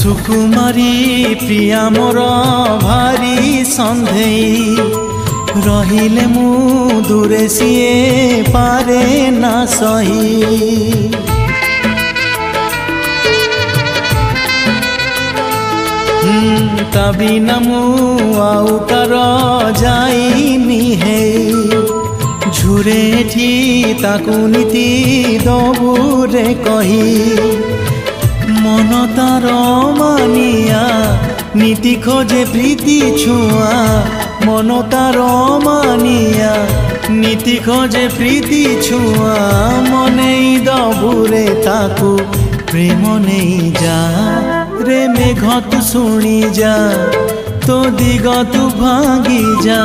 सुकुमारी प्रिया मोर भारी सन्धेई रहिले मु दूरे सिए पारे ना सही। तभी नमु आउ कर जाइनी है झुरे ठी ताकू नीति दबुरे कही मन तार मानिया नीति खोजे प्रीति छुआ मन तार मानिया नीति खोजे प्रीति छुआ मने दबुरे ताकू प्रेम नहीं जा रे मेघ तू शुणी जा तो दिग तू भांगी जा।